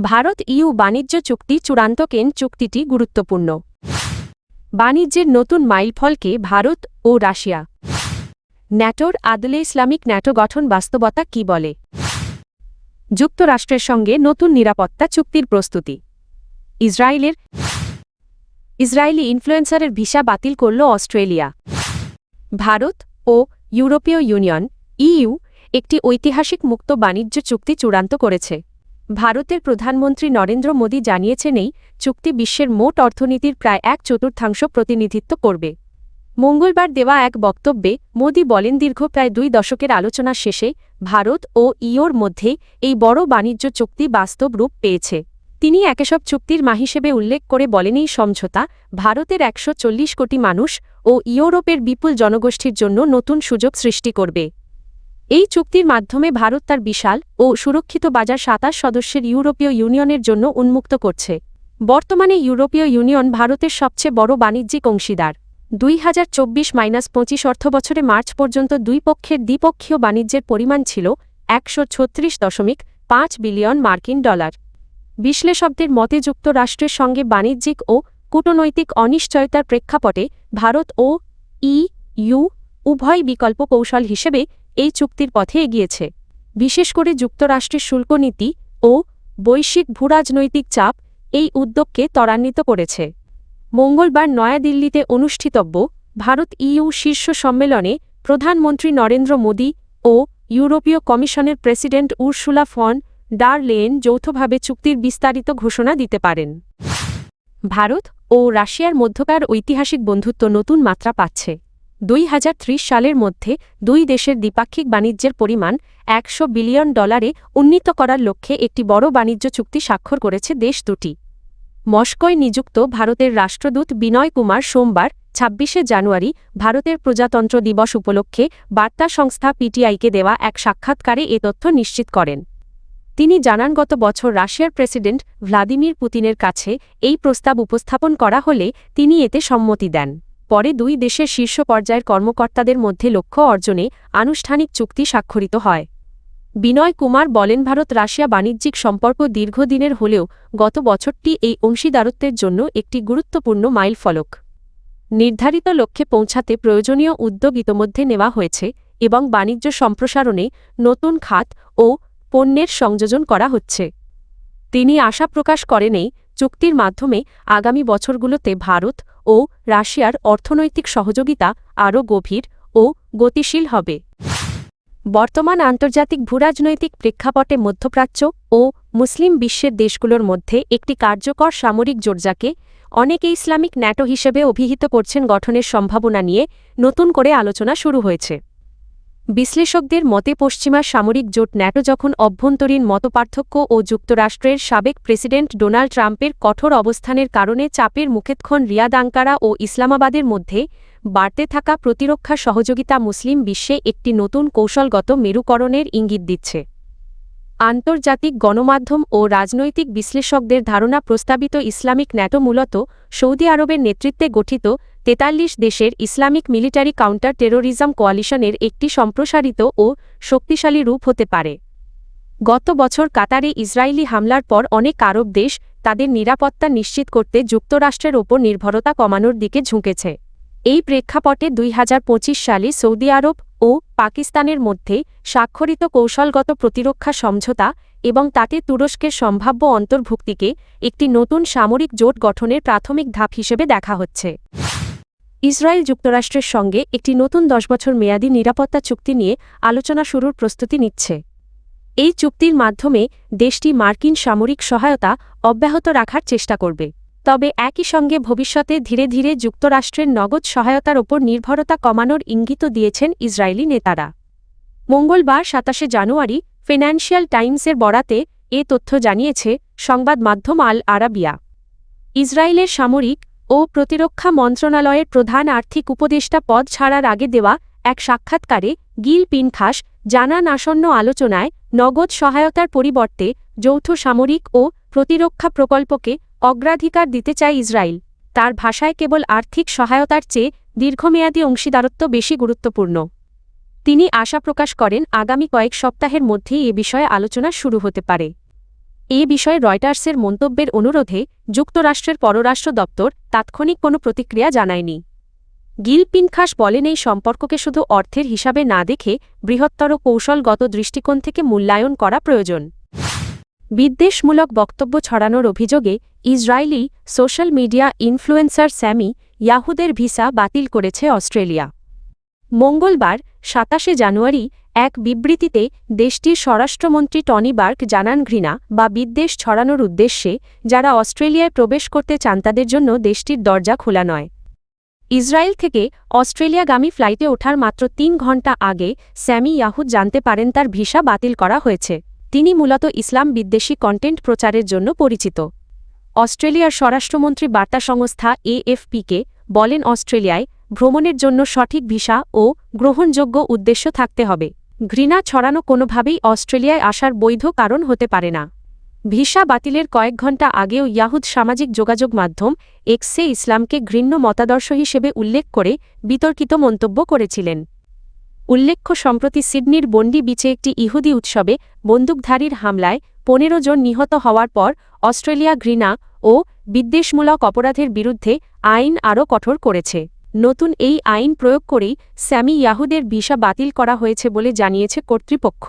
Bharat you বাণিজ্য চুক্তি চূড়ান্ত কেন চুক্তিটি গুরুত্বপূর্ণ। বাণিজ্যের নতুন মাইলফলকে ভারত ও রাশিয়া। ন্যাটোর আদলে ইসলামিক ন্যাটো গঠন বাস্তবতা কি বলে? যুক্তরাষ্ট্রের সঙ্গে নতুন নিরাপত্তা চুক্তির প্রস্তুতি। ইসরায়েলি ইনফ্লুয়েন্সারের ভিসা বাতিল করল অস্ট্রেলিয়া। ভারত ও ইউরোপীয় ইউনিয়ন ইইউ একটি ঐতিহাসিক মুক্ত বাণিজ্য চুক্তি চূড়ান্ত করেছে। ভারতের প্রধানমন্ত্রী নরেন্দ্র মোদী জানিয়েছেন এই চুক্তি বিশ্বের মোট অর্থনীতির প্রায় 1/4 প্রতিনিধিত্ব করবে। মঙ্গলবার দেওয়া এক বক্তব্যে মোদী বলেন, দীর্ঘ প্রায় 2 দশকের আলোচনা শেষে ভারত ও ইইউর মধ্যে এই বড় বাণিজ্য চুক্তি বাস্তব রূপ পেয়েছে। তিনি এসব চুক্তির মা হিসেবে উল্লেখ করে বলেন, এই সমঝোতা ভারতের 140 কোটি মানুষ ও ইউরোপের বিপুল জনগোষ্ঠীর জন্য নতুন সুযোগ সৃষ্টি করবে। এই চুক্তির মাধ্যমে ভারত তার বিশাল ও সুরক্ষিত বাজার 27 সদস্যের ইউরোপীয় ইউনিয়নের জন্য উন্মুক্ত করছে। বর্তমানে ইউরোপীয় ইউনিয়ন ভারতের সবচেয়ে বড় বাণিজ্যিক অংশীদার। 2024-25 অর্থবছরে মার্চ পর্যন্ত দুই পক্ষের দ্বিপক্ষীয় বাণিজ্যের পরিমাণ ছিল 136.5 বিলিয়ন মার্কিন ডলার। বিশ্লেষকদের মতে যুক্তরাষ্ট্রের সঙ্গে বাণিজ্যিক ও কূটনৈতিক অনিশ্চয়তার প্রেক্ষাপটে ভারত ও ইইউ উভয় বিকল্প কৌশল হিসেবে এই চুক্তির পথে এগিয়েছে। বিশেষ করে যুক্তরাষ্ট্রের শুল্ক নীতি ও বৈশ্বিক ভূরাজনৈতিক চাপ এই উদ্যোগকে ত্বরান্বিত করেছে। মঙ্গলবার নয়াদিল্লিতে অনুষ্ঠিতব্য ভারত ইইউ শীর্ষ সম্মেলনে প্রধানমন্ত্রী নরেন্দ্র মোদী ও ইউরোপীয় কমিশনের president Ursula von der Leyen যৌথভাবে চুক্তির বিস্তারিত ঘোষণা দিতে পারেন। ভারত ও রাশিয়ার মধ্যকার ঐতিহাসিক বন্ধুত্ব নতুন মাত্রা পাচ্ছে। 2030 সালের মধ্যে দুই দেশের দ্বিপাক্ষিক বাণিজ্যের পরিমাণ 100 বিলিয়ন ডলারে উন্নীত করার লক্ষ্যে একটি বড় বাণিজ্য চুক্তি স্বাক্ষর করেছে দেশ দুটি। মস্কোয় নিযুক্ত ভারতের রাষ্ট্রদূত বিনয় কুমার সোমবার 26শে জানুয়ারি ভারতের প্রজাতন্ত্র দিবস উপলক্ষে বার্তা সংস্থা পিটিআইকে দেওয়া এক সাক্ষাৎকারে এ তথ্য নিশ্চিত করেন। তিনি জানান, গত বছর রাশিয়ার প্রেসিডেন্ট ভ্লাদিমির পুতিনের কাছে এই প্রস্তাব উপস্থাপন করা হলে তিনি এতে সম্মতি দেন। পরে দুই দেশের শীর্ষ পর্যায়ের কর্মকর্তাদের মধ্যে লক্ষ্য অর্জনে আনুষ্ঠানিক চুক্তি স্বাক্ষরিত হয়। বিনয় কুমার বলেন, ভারত রাশিয়া বাণিজ্যিক সম্পর্ক দীর্ঘদিনের হলেও গত বছরটি এই অংশীদারত্বের জন্য একটি গুরুত্বপূর্ণ মাইলফলক। নির্ধারিত লক্ষ্যে পৌঁছাতে প্রয়োজনীয় উদ্যোগ ইতোমধ্যে নেওয়া হয়েছে এবং বাণিজ্য সম্প্রসারণে নতুন খাত ও পণ্যের সংযোজন করা হচ্ছে। তিনি আশা প্রকাশ করেন, এই চুক্তির মাধ্যমে আগামী বছরগুলোতে ভারত ও রাশিয়ার অর্থনৈতিক সহযোগিতা আরও গভীর ও গতিশীল হবে। বর্তমান আন্তর্জাতিক ভূরাজনৈতিক প্রেক্ষাপটে মধ্যপ্রাচ্য ও মুসলিম বিশ্বের দেশগুলোর মধ্যে একটি কার্যকর সামরিক জোট, যাকে অনেকে ইসলামিক ন্যাটো হিসেবে অভিহিত করছেন, গঠনের সম্ভাবনা নিয়ে নতুন করে আলোচনা শুরু হয়েছে। বিশ্লেষকদের মতে পশ্চিমা সামরিক জোট ন্যাটো যখন অভ্যন্তরীণ মতপার্থক্য ও যুক্তরাষ্ট্রের সাবেক প্রেসিডেন্ট ডোনাল্ড ট্রাম্পের কঠোর অবস্থানের কারণে চাপের মুখেক্ষণ রিয়াদ, আঙ্কারা ও ইসলামাবাদের মধ্যে বাড়তে থাকা প্রতিরক্ষা সহযোগিতা মুসলিম বিশ্বে একটি নতুন কৌশলগত মেরুকরণের ইঙ্গিত দিচ্ছে। আন্তর্জাতিক গণমাধ্যম ও রাজনৈতিক বিশ্লেষকদের ধারণা, প্রস্তাবিত ইসলামিক ন্যাটো মূলত সৌদি আরবের নেতৃত্বে গঠিত 43 দেশের ইসলামিক মিলিটারি কাউন্টার টেরোরিজম কোয়ালিশনের একটি সম্প্রসারিত ও শক্তিশালী রূপ হতে পারে। গত বছর কাতারে ইসরায়েলি হামলার পর অনেক আরব দেশ তাদের নিরাপত্তা নিশ্চিত করতে যুক্তরাষ্ট্রের ওপর নির্ভরতা কমানোর দিকে ঝুঁকেছে। এই প্রেক্ষাপটে 2025 সালে সৌদি আরব ও পাকিস্তানের মধ্যে স্বাক্ষরিত কৌশলগত প্রতিরক্ষা সমঝোতা এবং তাতে তুরস্কের সম্ভাব্য অন্তর্ভুক্তিকে একটি নতুন সামরিক জোট গঠনের প্রাথমিক ধাপ হিসেবে দেখা হচ্ছে। ইসরায়েল যুক্তরাষ্ট্রের সঙ্গে একটি নতুন 10 বছর মেয়াদী নিরাপত্তা চুক্তি নিয়ে আলোচনা শুরুর প্রস্তুতি নিচ্ছে। এই চুক্তির মাধ্যমে দেশটি মার্কিন সামরিক সহায়তা অব্যাহত রাখার চেষ্টা করবে, তবে একই সঙ্গে ভবিষ্যতে ধীরে ধীরে যুক্তরাষ্ট্রের নগদ সহায়তার ওপর নির্ভরতা কমানোর ইঙ্গিতও দিয়েছেন ইসরায়েলি নেতারা। মঙ্গলবার 27শে জানুয়ারি ফিনান্সিয়াল টাইমসের বরাতে এ তথ্য জানিয়েছে সংবাদ মাধ্যম আল আরাবিয়া। ইসরায়েলের সামরিক ও প্রতিরক্ষা মন্ত্রণালয়ের প্রধান আর্থিক উপদেষ্টা পদ ছাড়ার আগে দেওয়া এক সাক্ষাৎকারে গিল পিনখাস জানান, আসন্ন আলোচনায় নগদ সহায়তার পরিবর্তে যৌথ সামরিক ও প্রতিরক্ষা প্রকল্পকে অগ্রাধিকার দিতে চায় ইসরায়েল। তার ভাষায়, কেবল আর্থিক সহায়তার চেয়ে দীর্ঘমেয়াদী অংশীদারত্ব বেশি গুরুত্বপূর্ণ। তিনি আশা প্রকাশ করেন, আগামী কয়েক সপ্তাহের মধ্যেই এ বিষয়ে আলোচনা শুরু হতে পারে। এ বিষয়ে রয়টার্সের মন্তব্যের অনুরোধে যুক্তরাষ্ট্রের পররাষ্ট্র দপ্তর তাৎক্ষণিক কোনো প্রতিক্রিয়া জানায়নি। গিল পিনখাস বলেন, এই সম্পর্ককে শুধু অর্থের হিসাবে না দেখে বৃহত্তর কৌশলগত দৃষ্টিকোণ থেকে মূল্যায়ন করা প্রয়োজন। বিদ্বেষমূলক বক্তব্য ছড়ানোর অভিযোগে Israeli social media influencer Sammy ইয়াহুদের ভিসা বাতিল করেছে অস্ট্রেলিয়া। মঙ্গলবার ২৭শে জানুয়ারি এক বিবৃতিতে দেশটির স্বরাষ্ট্রমন্ত্রী টনি বার্ক জানান, ঘৃণা বা বিদ্বেষ ছড়ানোর উদ্দেশ্যে যারা অস্ট্রেলিয়ায় প্রবেশ করতে চান তাদের জন্য দেশটির দরজা খোলা নয়। ইসরায়েল থেকে অস্ট্রেলিয়াগামী ফ্লাইটে ওঠার মাত্র ৩ ঘণ্টা আগে স্যামি ইয়াহুদ জানতে পারেন তার ভিসা বাতিল করা হয়েছে। তিনি মূলত ইসলাম বিদ্বেষী কন্টেন্ট প্রচারের জন্য পরিচিত। অস্ট্রেলিয়ার স্বরাষ্ট্রমন্ত্রী বার্তা সংস্থা এএফপিকে বলেন, অস্ট্রেলিয়ায় ভ্রমণের জন্য সঠিক ভিসা ও গ্রহণযোগ্য উদ্দেশ্য থাকতে হবে। ঘৃণা ছড়ানো কোনোভাবেই অস্ট্রেলিয়ায় আসার বৈধ কারণ হতে পারে না। ভিসা বাতিলের কয়েক ঘণ্টা আগেও ইয়াহুদ সামাজিক যোগাযোগ মাধ্যম এক্সে ইসলামকে ঘৃণ্য মতাদর্শ হিসেবে উল্লেখ করে বিতর্কিত মন্তব্য করেছিলেন। উল্লেখ্য, সম্প্রতি সিডনির বন্ডি বিচে একটি ইহুদি উৎসবে বন্দুকধারীর হামলায় ১৫ জন নিহত হওয়ার পর অস্ট্রেলিয়া ঘৃণা ও বিদ্বেষমূলক অপরাধের বিরুদ্ধে আইন আরও কঠোর করেছে। নতুন এই আইন প্রয়োগ করেই স্যামি ইয়াহুদের ভিসা বাতিল করা হয়েছে বলে জানিয়েছে কর্তৃপক্ষ।